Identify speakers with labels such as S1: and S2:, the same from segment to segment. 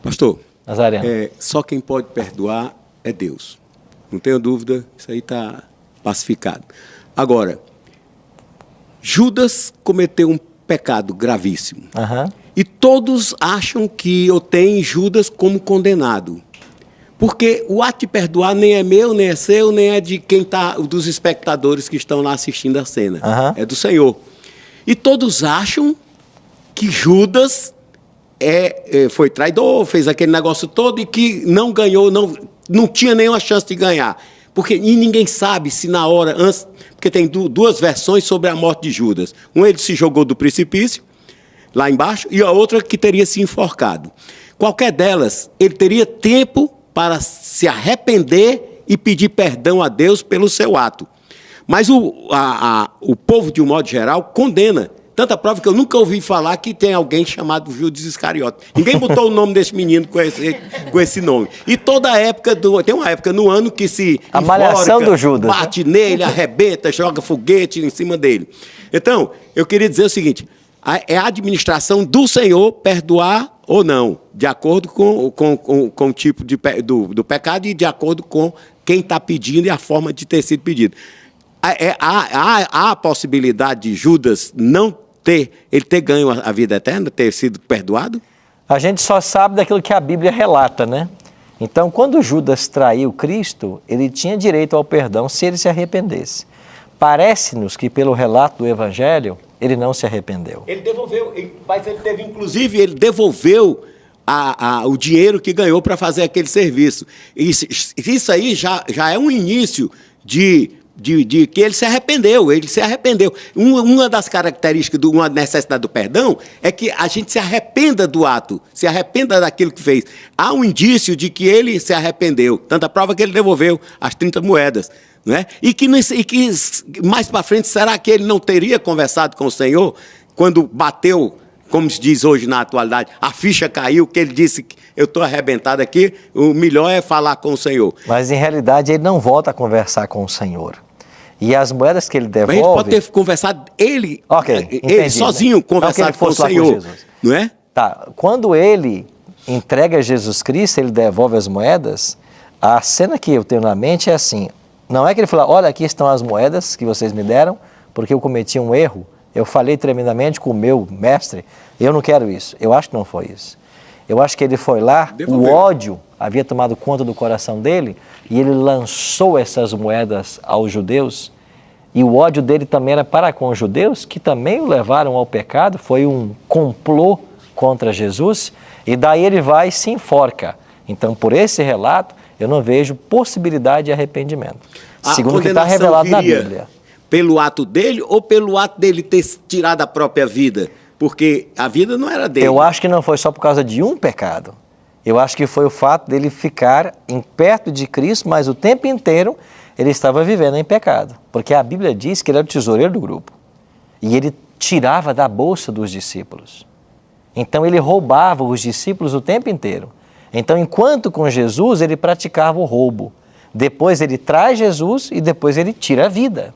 S1: Pastor,
S2: Nazareno.
S1: só quem pode perdoar é Deus. Não tenho dúvida, isso aí está pacificado. Agora, Judas cometeu um pecado gravíssimo. E todos acham que eu tenho Judas como condenado. Porque o ato de perdoar nem é meu, nem é seu, nem é de quem tá, dos espectadores que estão lá assistindo a cena. É do Senhor. E todos acham que Judas foi traidor, fez aquele negócio todo e que não ganhou, não tinha nenhuma chance de ganhar. E ninguém sabe se na hora, antes, porque tem duas versões sobre a morte de Judas. Um, ele se jogou do precipício, lá embaixo, e a outra que teria se enforcado. Qualquer delas, ele teria tempo para se arrepender e pedir perdão a Deus pelo seu ato. Mas o povo, de um modo geral, condena. Tanta prova que eu nunca ouvi falar que tem alguém chamado Judas Iscariote. Ninguém botou o nome desse menino com esse nome. E toda época, tem uma época no ano que se
S2: a malhação do Judas,
S1: bate nele, arrebenta, joga foguete em cima dele. Então, eu queria dizer o seguinte, é a administração do Senhor perdoar ou não, de acordo com o tipo do pecado e de acordo com quem está pedindo e a forma de ter sido pedido. Há a possibilidade de Judas ele ter ganho a vida eterna, ter sido perdoado?
S2: A gente só sabe daquilo que a Bíblia relata, né? Então, quando Judas traiu Cristo, ele tinha direito ao perdão se ele se arrependesse. Parece-nos que, pelo relato do Evangelho, ele não se arrependeu.
S1: Ele devolveu, mas ele devolveu o dinheiro que ganhou para fazer aquele serviço. Isso aí já é um início de que ele se arrependeu. Uma das características de uma necessidade do perdão é que a gente se arrependa do ato, se arrependa daquilo que fez. Há um indício de que ele se arrependeu, tanta prova que ele devolveu as 30 moedas. Não é? E que mais para frente, será que ele não teria conversado com o Senhor quando bateu, como se diz hoje na atualidade, a ficha caiu, que ele disse que eu estou arrebentado aqui, o melhor é falar com o Senhor.
S2: Mas, em realidade, ele não volta a conversar com o Senhor. E as moedas que ele devolve...
S1: Mas ele pode ter conversado, ele sozinho, né? Conversado com o Senhor. Não é?
S2: Tá. Quando ele entrega Jesus Cristo, ele devolve as moedas, a cena que eu tenho na mente é assim, não é que ele fala, olha, aqui estão as moedas que vocês me deram, porque eu cometi um erro, eu falei tremendamente com o meu mestre, eu não quero isso. Eu acho que não foi isso. Eu acho que ele foi lá, o ódio havia tomado conta do coração dele, e ele lançou essas moedas aos judeus, e o ódio dele também era para com os judeus, que também o levaram ao pecado, foi um complô contra Jesus, e daí ele vai e se enforca. Então, por esse relato, eu não vejo possibilidade de arrependimento. Segundo o que está revelado na Bíblia.
S1: Pelo ato dele ou pelo ato dele ter tirado a própria vida? Porque a vida não era dele.
S2: Eu acho que não foi só por causa de um pecado. Eu acho que foi o fato dele ficar perto de Cristo, mas o tempo inteiro ele estava vivendo em pecado. Porque a Bíblia diz que ele era o tesoureiro do grupo. E ele tirava da bolsa dos discípulos. Então ele roubava os discípulos o tempo inteiro. Então, enquanto com Jesus, ele praticava o roubo. Depois ele traz Jesus e depois ele tira a vida.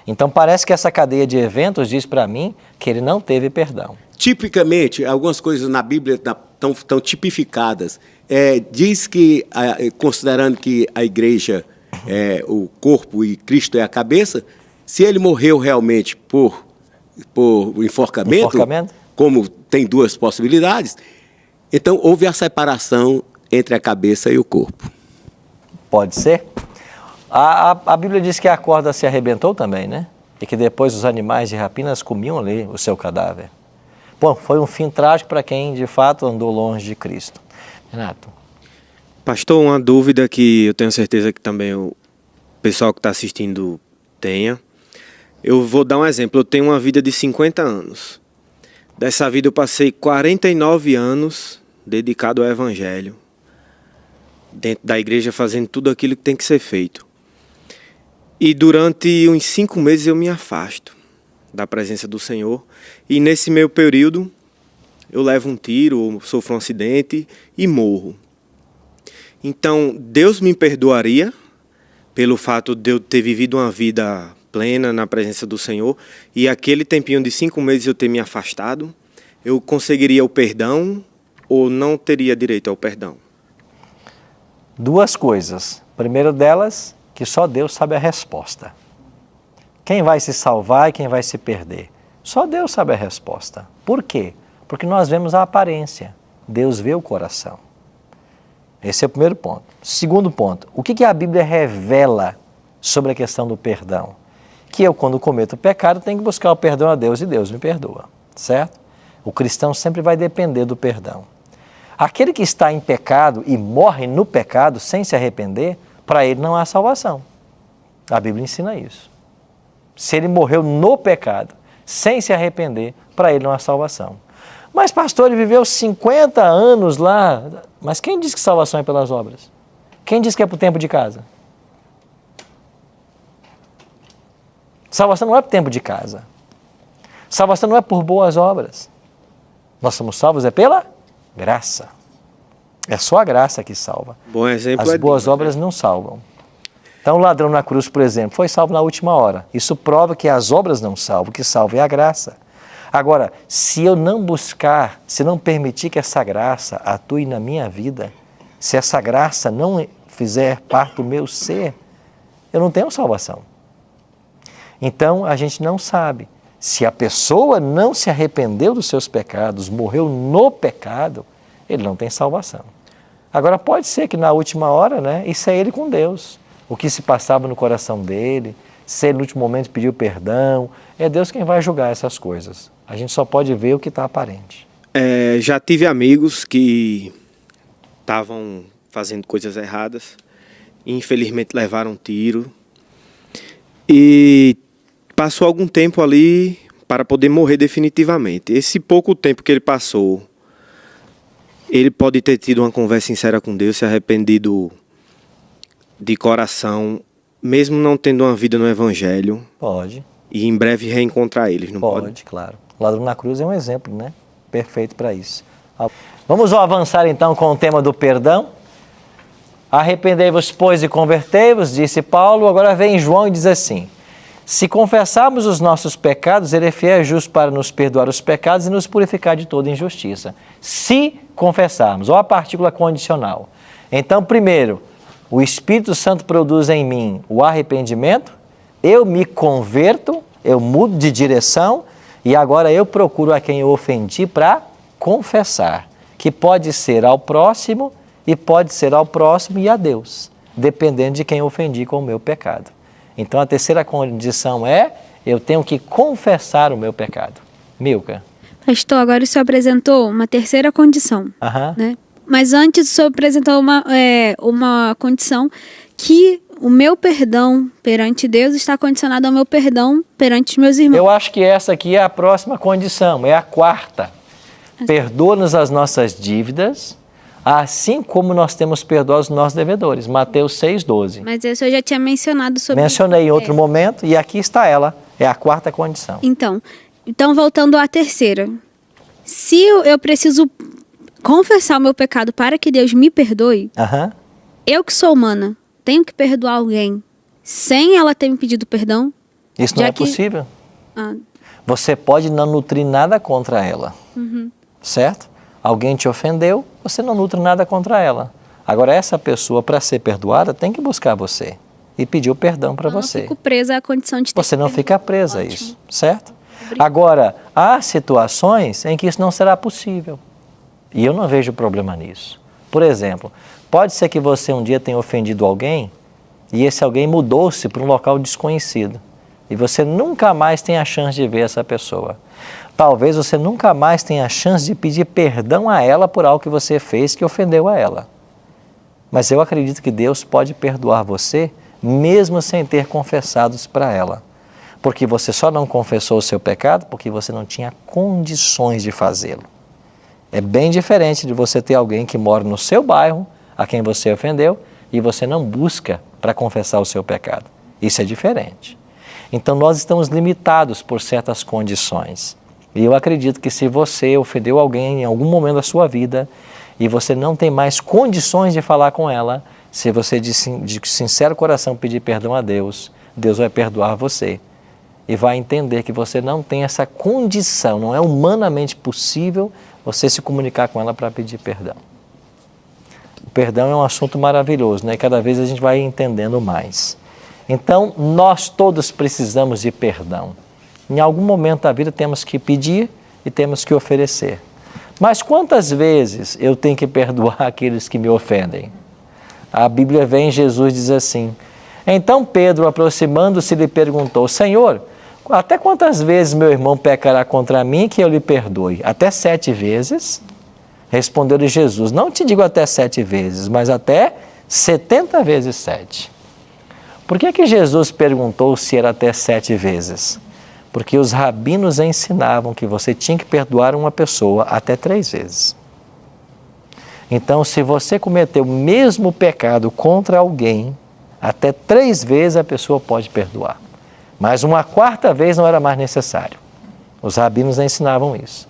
S2: Então, parece que essa cadeia de eventos diz para mim que ele não teve perdão.
S1: Tipicamente, algumas coisas na Bíblia estão tipificadas. Diz que, considerando que a igreja é o corpo e Cristo é a cabeça, se ele morreu realmente por enforcamento, como tem duas possibilidades, então houve a separação entre a cabeça e o corpo.
S2: Pode ser. A Bíblia diz que a corda se arrebentou também, né? E que depois os animais de rapinas comiam ali o seu cadáver. Bom, foi um fim trágico para quem de fato andou longe de Cristo. Renato.
S3: Pastor, uma dúvida que eu tenho certeza que também o pessoal que está assistindo tenha. Eu vou dar um exemplo. Eu tenho uma vida de 50 anos. Dessa vida eu passei 49 anos dedicado ao Evangelho. Dentro da igreja fazendo tudo aquilo que tem que ser feito. E durante uns 5 meses eu me afasto da presença do Senhor. E nesse meio período eu levo um tiro, sofro um acidente e morro. Então Deus me perdoaria pelo fato de eu ter vivido uma vida plena na presença do Senhor. E aquele tempinho de 5 meses eu ter me afastado, eu conseguiria o perdão ou não teria direito ao perdão?
S2: Duas coisas. Primeiro delas, que só Deus sabe a resposta. Quem vai se salvar e quem vai se perder? Só Deus sabe a resposta. Por quê? Porque nós vemos a aparência. Deus vê o coração. Esse é o primeiro ponto. Segundo ponto, o que a Bíblia revela sobre a questão do perdão? Que eu, quando cometo pecado, tenho que buscar o perdão a Deus e Deus me perdoa, certo? O cristão sempre vai depender do perdão. Aquele que está em pecado e morre no pecado sem se arrepender, para ele não há salvação. A Bíblia ensina isso. Se ele morreu no pecado, sem se arrepender, para ele não há salvação. Mas pastor, ele viveu 50 anos lá, mas quem diz que salvação é pelas obras? Quem diz que é por tempo de casa? Salvação não é por tempo de casa. Salvação não é por boas obras. Nós somos salvos é pela graça. É só a graça que salva.
S3: Bom exemplo.
S2: As boas obras não salvam. Então o ladrão na cruz, por exemplo, foi salvo na última hora. Isso prova que as obras não salvam, o que salva é a graça. Agora, se eu não buscar, se não permitir que essa graça atue na minha vida, se essa graça não fizer parte do meu ser, eu não tenho salvação. Então, a gente não sabe. Se a pessoa não se arrependeu dos seus pecados, morreu no pecado, ele não tem salvação. Agora, pode ser que na última hora, né, isso é ele com Deus. O que se passava no coração dele, se ele no último momento pediu perdão, é Deus quem vai julgar essas coisas. A gente só pode ver o que está aparente.
S3: Já tive amigos que estavam fazendo coisas erradas, infelizmente levaram um tiro e passou algum tempo ali para poder morrer definitivamente. Esse pouco tempo que ele passou, ele pode ter tido uma conversa sincera com Deus, se arrependido de coração, mesmo não tendo uma vida no Evangelho.
S2: Pode.
S3: E em breve reencontrar eles, não pode?
S2: Pode, claro. O ladrão na cruz é um exemplo, né? Perfeito para isso. Vamos avançar então com o tema do perdão. Arrependei-vos, pois, e convertei-vos, disse Paulo. Agora vem João e diz assim: se confessarmos os nossos pecados, ele é fiel e justo para nos perdoar os pecados e nos purificar de toda injustiça. Se confessarmos, ou a partícula condicional. Então, primeiro, o Espírito Santo produz em mim o arrependimento, eu me converto, eu mudo de direção e agora eu procuro a quem eu ofendi para confessar, que pode ser ao próximo e pode ser ao próximo e a Deus, dependendo de quem eu ofendi com o meu pecado. Então a terceira condição é, eu tenho que confessar o meu pecado. Milka.
S4: Pastor, agora o senhor apresentou uma terceira condição, né? Mas antes o senhor apresentou uma condição que o meu perdão perante Deus está condicionado ao meu perdão perante os meus irmãos.
S2: Eu acho que essa aqui é a próxima condição, é a quarta. Perdoa-nos as nossas dívidas, assim como nós temos perdoado os nossos devedores. Mateus 6,12.
S4: Mas isso eu já tinha mencionado sobre...
S2: Mencionei em outro momento e aqui está ela, é a quarta condição.
S4: Então voltando à terceira. Se eu preciso confessar o meu pecado para que Deus me perdoe, eu que sou humana, tenho que perdoar alguém sem ela ter me pedido perdão?
S2: Isso não é possível. Você pode não nutrir nada contra ela, certo? Alguém te ofendeu, você não nutre nada contra ela. Agora, essa pessoa, para ser perdoada, tem que buscar você e pedir o perdão para você.
S4: Eu não fico presa à condição de ter
S2: Você não fica presa a isso, certo? Agora, há situações em que isso não será possível. E eu não vejo problema nisso. Por exemplo, pode ser que você um dia tenha ofendido alguém e esse alguém mudou-se para um local desconhecido. E você nunca mais tem a chance de ver essa pessoa. Talvez você nunca mais tenha a chance de pedir perdão a ela por algo que você fez que ofendeu a ela. Mas eu acredito que Deus pode perdoar você mesmo sem ter confessado para ela. Porque você só não confessou o seu pecado porque você não tinha condições de fazê-lo. É bem diferente de você ter alguém que mora no seu bairro, a quem você ofendeu, e você não busca para confessar o seu pecado. Isso é diferente. Então nós estamos limitados por certas condições. E eu acredito que se você ofendeu alguém em algum momento da sua vida e você não tem mais condições de falar com ela, se você de sincero coração pedir perdão a Deus, Deus vai perdoar você. e vai entender que você não tem essa condição, não é humanamente possível você se comunicar com ela para pedir perdão. O perdão é um assunto maravilhoso, né? E cada vez a gente vai entendendo mais. Então, nós todos precisamos de perdão. Em algum momento da vida temos que pedir e temos que oferecer. Mas quantas vezes eu tenho que perdoar aqueles que me ofendem? A Bíblia vem, Jesus diz assim: então Pedro, aproximando-se, lhe perguntou: Senhor, até quantas vezes meu irmão pecará contra mim que eu lhe perdoe? Até 7 vezes? Respondeu-lhe Jesus: não te digo até 7 vezes, mas até 70 vezes 7. Por que Jesus perguntou se era até 7 vezes? Porque os rabinos ensinavam que você tinha que perdoar uma pessoa até 3 vezes. Então, se você cometeu o mesmo pecado contra alguém, até 3 vezes a pessoa pode perdoar. Mas uma 4ª vez não era mais necessário. Os rabinos ensinavam isso.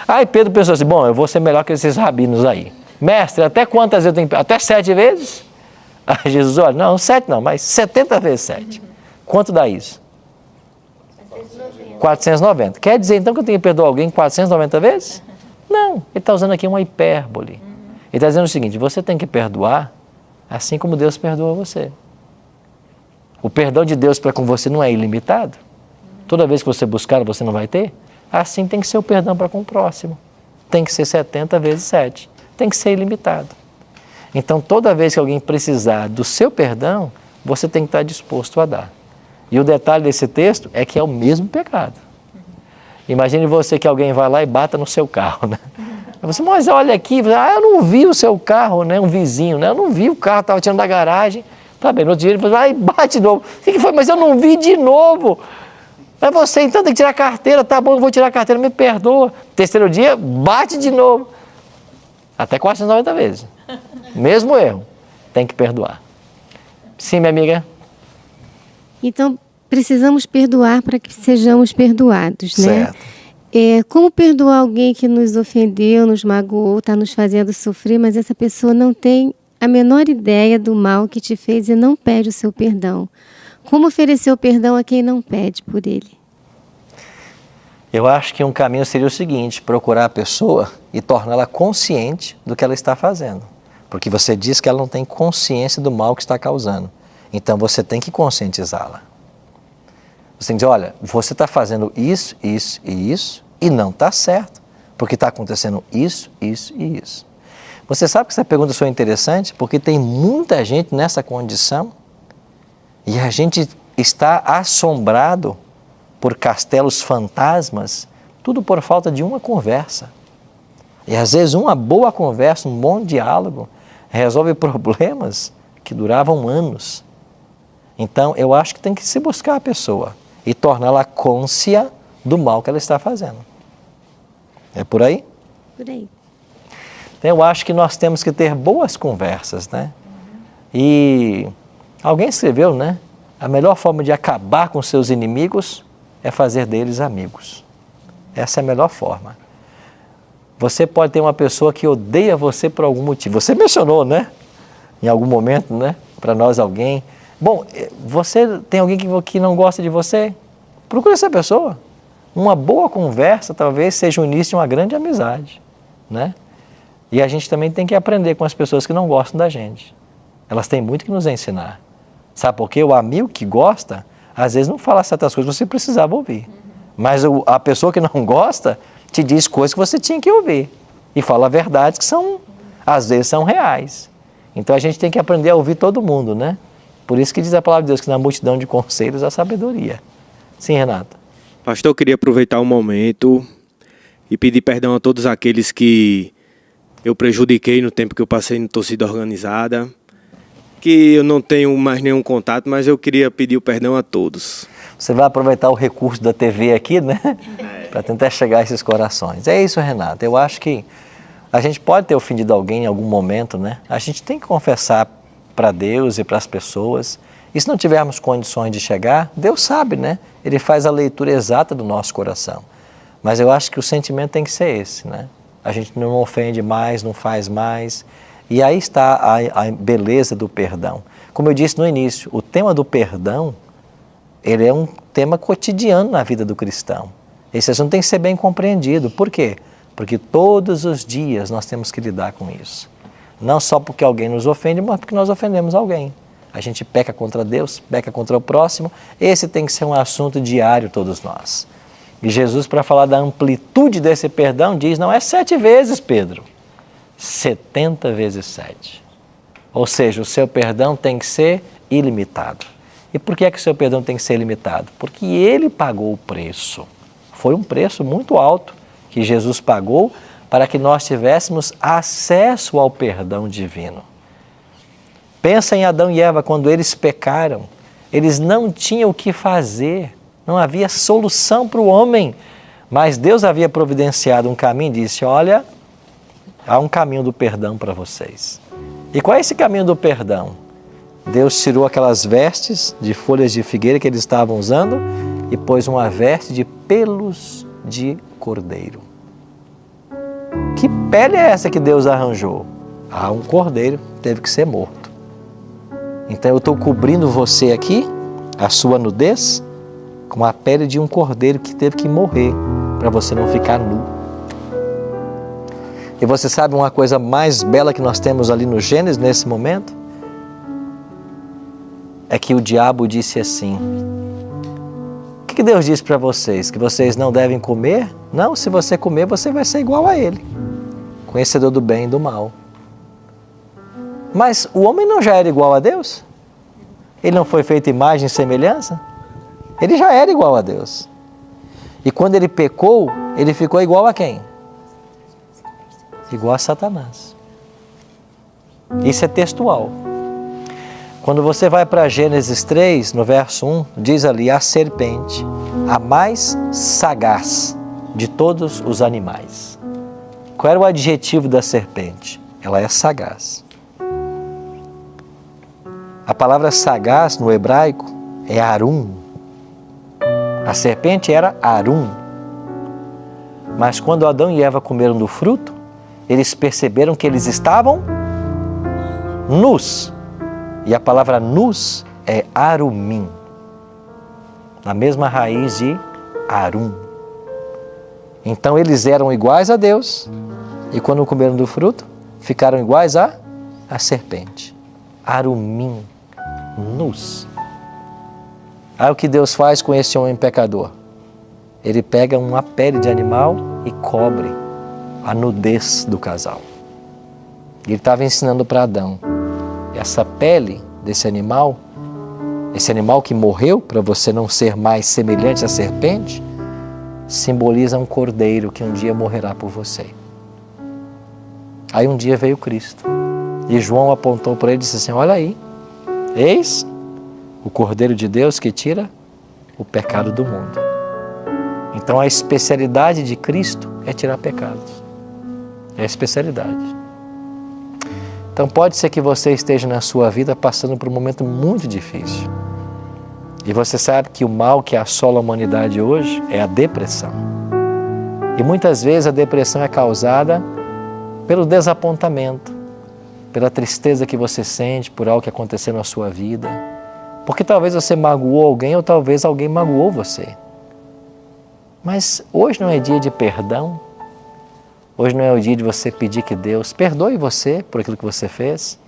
S2: Aí Pedro pensou assim: bom, eu vou ser melhor que esses rabinos aí. Mestre, até quantas eu tenho que... Até 7 vezes? Aí Jesus, olha, não, 7 não, mas 70 vezes 7. Quanto dá isso? 490. Quer dizer então que eu tenho que perdoar alguém 490 vezes? Não, ele está usando aqui uma hipérbole. Ele está dizendo o seguinte: você tem que perdoar assim como Deus perdoa você. O perdão de Deus para com você não é ilimitado. Toda vez que você buscar, você não vai ter. Assim tem que ser o perdão para com o próximo. Tem que ser 70 vezes 7. Tem que ser ilimitado. Então, toda vez que alguém precisar do seu perdão, você tem que estar disposto a dar. E o detalhe desse texto é que é o mesmo pecado. Imagine você que alguém vai lá e bata no seu carro, né? Você, mas olha aqui, eu não vi o seu carro, né? Um vizinho, né? Eu não vi o carro, estava tirando da garagem. Tá bem, no outro dia ele falou, bate de novo. O que foi? Mas eu não vi de novo. Mas você então tem que tirar a carteira, tá bom, eu vou tirar a carteira, me perdoa. 3º dia, bate de novo. Até 490 vezes. Mesmo erro, tem que perdoar. Sim, minha amiga?
S5: Então, precisamos perdoar para que sejamos perdoados, né?
S2: Certo.
S5: Como perdoar alguém que nos ofendeu, nos magoou, está nos fazendo sofrer, mas essa pessoa não tem a menor ideia do mal que te fez e não pede o seu perdão? Como oferecer o perdão a quem não pede por ele?
S2: Eu acho que um caminho seria o seguinte: procurar a pessoa e torná-la consciente do que ela está fazendo. Porque você diz que ela não tem consciência do mal que está causando. Então você tem que conscientizá-la. Você tem que dizer: olha, você está fazendo isso, isso e isso e não está certo. Porque está acontecendo isso, isso e isso. Você sabe que essa pergunta foi interessante? Porque tem muita gente nessa condição e a gente está assombrado por castelos fantasmas, tudo por falta de uma conversa. E às vezes uma boa conversa, um bom diálogo, resolve problemas que duravam anos. Então eu acho que tem que se buscar a pessoa e torná-la cônscia do mal que ela está fazendo. É por aí?
S5: Por aí.
S2: Eu acho que nós temos que ter boas conversas, né? E alguém escreveu, né? A melhor forma de acabar com seus inimigos é fazer deles amigos. Essa é a melhor forma. Você pode ter uma pessoa que odeia você por algum motivo. Você mencionou, né? Em algum momento, né? Para nós alguém. Bom, você tem alguém que não gosta de você? Procure essa pessoa. Uma boa conversa talvez seja o início de uma grande amizade, né? E a gente também tem que aprender com as pessoas que não gostam da gente. Elas têm muito que nos ensinar. Sabe por quê? O amigo que gosta, às vezes não fala certas coisas que você precisava ouvir. Mas a pessoa que não gosta te diz coisas que você tinha que ouvir. E fala verdades que são, às vezes, são reais. Então a gente tem que aprender a ouvir todo mundo, né? Por isso que diz a palavra de Deus que na multidão de conselhos há sabedoria. Sim, Renata?
S3: Pastor, eu queria aproveitar o momento e pedir perdão a todos aqueles que eu prejudiquei no tempo que eu passei no torcida organizada, que eu não tenho mais nenhum contato, mas eu queria pedir o perdão a todos.
S2: Você vai aproveitar o recurso da TV aqui, né? Para tentar chegar a esses corações. É isso, Renata. Eu acho que a gente pode ter ofendido alguém em algum momento, né? A gente tem que confessar para Deus e para as pessoas. E se não tivermos condições de chegar, Deus sabe, né? Ele faz a leitura exata do nosso coração. Mas eu acho que o sentimento tem que ser esse, né? A gente não ofende mais, não faz mais. E aí está a beleza do perdão. Como eu disse no início, o tema do perdão, ele é um tema cotidiano na vida do cristão. Esse assunto tem que ser bem compreendido. Por quê? Porque todos os dias nós temos que lidar com isso. Não só porque alguém nos ofende, mas porque nós ofendemos alguém. A gente peca contra Deus, peca contra o próximo. Esse tem que ser um assunto diário, todos nós. E Jesus, para falar da amplitude desse perdão, diz, não é 7 vezes, Pedro, 70 vezes 7. Ou seja, o seu perdão tem que ser ilimitado. E por que é que o seu perdão tem que ser ilimitado? Porque ele pagou o preço. Foi um preço muito alto que Jesus pagou para que nós tivéssemos acesso ao perdão divino. Pensa em Adão e Eva, quando eles pecaram, eles não tinham o que fazer, não havia solução para o homem, mas Deus havia providenciado um caminho e disse, olha, há um caminho do perdão para vocês. E qual é esse caminho do perdão? Deus tirou aquelas vestes de folhas de figueira que eles estavam usando e pôs uma veste de pelos de cordeiro. Que pele é essa que Deus arranjou? Ah, um cordeiro teve que ser morto. Então eu estou cobrindo você aqui, a sua nudez, com a pele de um cordeiro que teve que morrer para você não ficar nu. E você sabe uma coisa mais bela que nós temos ali no Gênesis nesse momento? É que o diabo disse assim, o que Deus disse para vocês? Que vocês não devem comer? Não, se você comer, você vai ser igual a ele, conhecedor do bem e do mal. Mas o homem não já era igual a Deus? Ele não foi feito imagem e semelhança? Ele já era igual a Deus. E quando ele pecou, ele ficou igual a quem? Igual a Satanás. Isso é textual. Quando você vai para Gênesis 3, no verso 1, diz ali, a serpente, a mais sagaz de todos os animais. Qual era o adjetivo da serpente? Ela é sagaz. A palavra sagaz no hebraico é arum. A serpente era arum. Mas quando Adão e Eva comeram do fruto, eles perceberam que eles estavam nus. E a palavra nus é arumim, na mesma raiz de arum. Então eles eram iguais a Deus e quando comeram do fruto, ficaram iguais à serpente. Arumim, nus. Aí o que Deus faz com esse homem pecador? Ele pega uma pele de animal e cobre a nudez do casal. Ele estava ensinando para Adão, essa pele desse animal, esse animal que morreu para você não ser mais semelhante à serpente, simboliza um cordeiro que um dia morrerá por você. Aí um dia veio Cristo e João apontou para ele e disse assim, olha aí, eis o Cordeiro de Deus que tira o pecado do mundo. Então a especialidade de Cristo é tirar pecados. É a especialidade. Então pode ser que você esteja na sua vida passando por um momento muito difícil. E você sabe que o mal que assola a humanidade hoje é a depressão. E muitas vezes a depressão é causada pelo desapontamento, pela tristeza que você sente por algo que aconteceu na sua vida. Porque talvez você magoou alguém ou talvez alguém magoou você. Mas hoje não é dia de perdão. Hoje não é o dia de você pedir que Deus perdoe você por aquilo que você fez.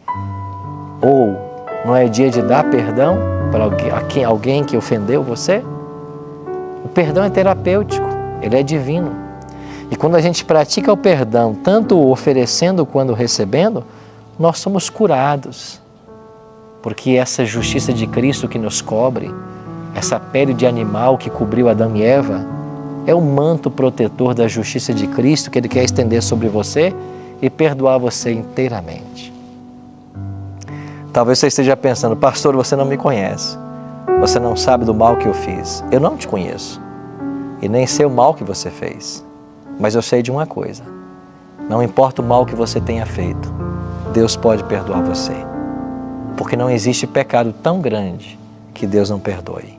S2: Ou não é dia de dar perdão para alguém que ofendeu você. O perdão é terapêutico, ele é divino. E quando a gente pratica o perdão, tanto oferecendo quanto recebendo, nós somos curados. Porque essa justiça de Cristo que nos cobre, essa pele de animal que cobriu Adão e Eva, é o manto protetor da justiça de Cristo que Ele quer estender sobre você e perdoar você inteiramente. Talvez você esteja pensando, pastor, você não me conhece. Você não sabe do mal que eu fiz. Eu não te conheço. E nem sei o mal que você fez. Mas eu sei de uma coisa. Não importa o mal que você tenha feito, Deus pode perdoar você. Porque não existe pecado tão grande que Deus não perdoe.